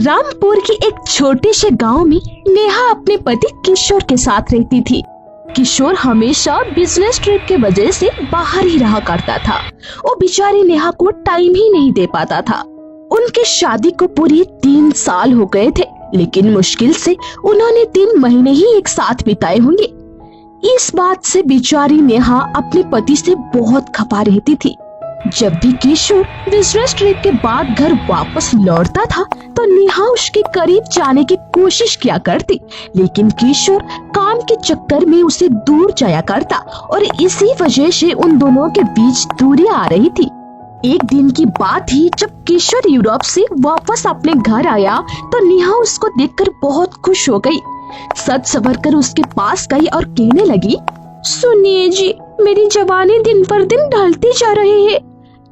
रामपुर के एक छोटे से गांव में नेहा अपने पति किशोर के साथ रहती थी। किशोर हमेशा बिजनेस ट्रिप के वजह से बाहर ही रहा करता था। वो बेचारी नेहा को टाइम ही नहीं दे पाता था। उनके शादी को पूरे 3 साल हो गए थे, लेकिन मुश्किल से उन्होंने 3 महीने ही एक साथ बिताए होंगे। इस बात से बेचारी नेहा अपने पति से बहुत खपा रहती थी। जब भी किशोर बिजनेस ट्रिप के बाद घर वापस लौटता था तो नेहा उसके करीब जाने की कोशिश किया करती, लेकिन किशोर काम के चक्कर में उसे दूर जाया करता और इसी वजह से उन दोनों के बीच दूरी आ रही थी। एक दिन की बात थी जब किशोर यूरोप से वापस अपने घर आया तो नेहा उसको देखकर बहुत खुश हो गई। सज संवर कर उसके पास गई और कहने लगी, सुनिए जी, मेरी जवानी दिन पर दिन ढलती जा रही है,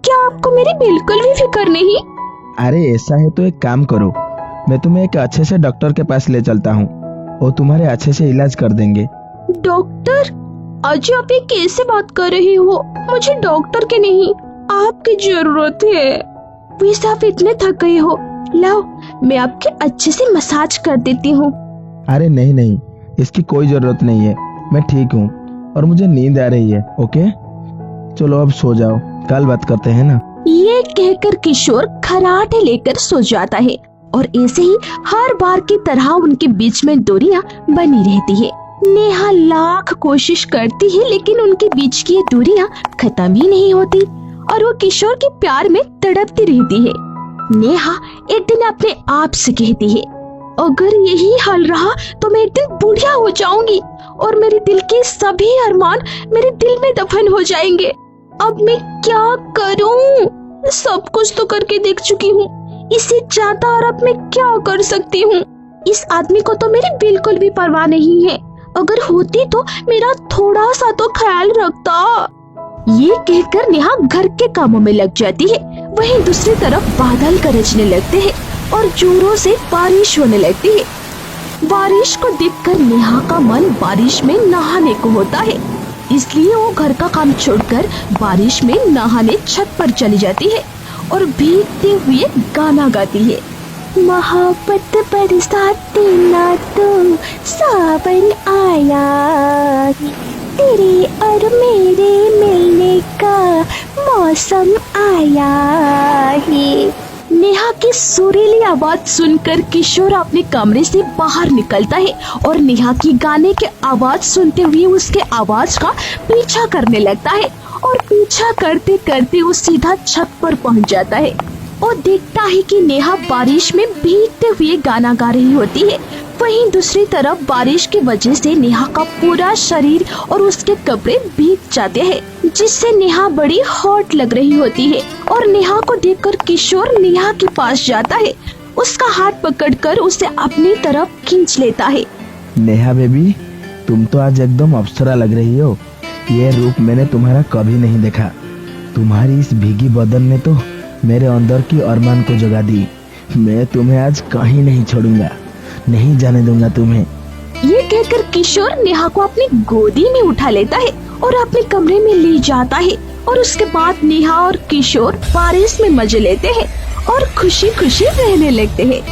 क्या आपको मेरी बिल्कुल भी फिक्र नहीं? अरे ऐसा है तो एक काम करो, मैं तुम्हें एक अच्छे से डॉक्टर के पास ले चलता हूँ, वो तुम्हारे अच्छे से इलाज कर देंगे। डॉक्टर? आज आप ये कैसे बात कर रही हो? मुझे डॉक्टर की नहीं, आपकी जरूरत है। वैसे आप इतने थक गए हो, लाओ मैं आपके अच्छे से मसाज कर देती हूँ। अरे नहीं, इसकी कोई जरूरत नहीं है, मैं ठीक हूँ और मुझे नींद आ रही है। ओके चलो अब सो जाओ, कल बात करते हैं ना। ये कहकर किशोर खराटे लेकर सो जाता है और ऐसे ही हर बार की तरह उनके बीच में दूरियां बनी रहती है। नेहा लाख कोशिश करती है लेकिन उनके बीच की ये दूरियां खत्म ही नहीं होती और वो किशोर के प्यार में तड़पती रहती है। नेहा एक दिन अपने आप से कहती है, अगर यही हाल रहा तो मैं एक दिन बुढ़िया हो जाऊंगी और मेरे दिल के सभी अरमान मेरे दिल में दफन हो जाएंगे। अब मैं क्या करूं? सब कुछ तो करके देख चुकी हूँ, इससे ज्यादा और अब मैं क्या कर सकती हूँ? इस आदमी को तो मेरी बिल्कुल भी परवाह नहीं है, अगर होती तो मेरा थोड़ा सा तो ख्याल रखता। ये कहकर नेहा घर के कामों में लग जाती है। वहीं दूसरी तरफ बादल गरजने लगते हैं और जोरों से बारिश होने लगती है। बारिश को देखकर नेहा का मन बारिश में नहाने को होता है, इसलिए वो घर का काम छोड़कर बारिश में नहाने छत पर चली जाती है और भीगते हुए गाना गाती है। मोहब्बत बरसाती ना तो सावन आया, तेरे और मेरे मिलने का मौसम आया है। नेहा की सुरीली आवाज सुनकर किशोर अपने कमरे से बाहर निकलता है और नेहा की गाने के आवाज सुनते हुए उसके आवाज का पीछा करने लगता है और पीछा करते करते वो सीधा छत पर पहुंच जाता है और देखता है कि नेहा बारिश में भीगते हुए गाना गा रही होती है। वहीं दूसरी तरफ बारिश की वजह से नेहा का पूरा शरीर और उसके कपड़े भीग जाते हैं, जिससे नेहा बड़ी हॉट लग रही होती है और नेहा को देखकर किशोर नेहा के पास जाता है, उसका हाथ पकड़कर उसे अपनी तरफ खींच लेता है। नेहा बेबी, तुम तो आज एकदम अप्सरा लग रही हो, ये रूप मैंने तुम्हारा कभी नहीं देखा। तुम्हारी इस भीगी बदन ने तो मेरे अंदर की अरमान को जगा दी। मैं तुम्हें आज कहीं नहीं छोड़ूंगा, नहीं जाने दूंगा तुम्हें। ये कहकर किशोर नेहा को अपनी गोदी में उठा लेता है और अपने कमरे में ले जाता है और उसके बाद नेहा और किशोर बारिश में मजे लेते हैं और खुशी खुशी रहने लगते हैं।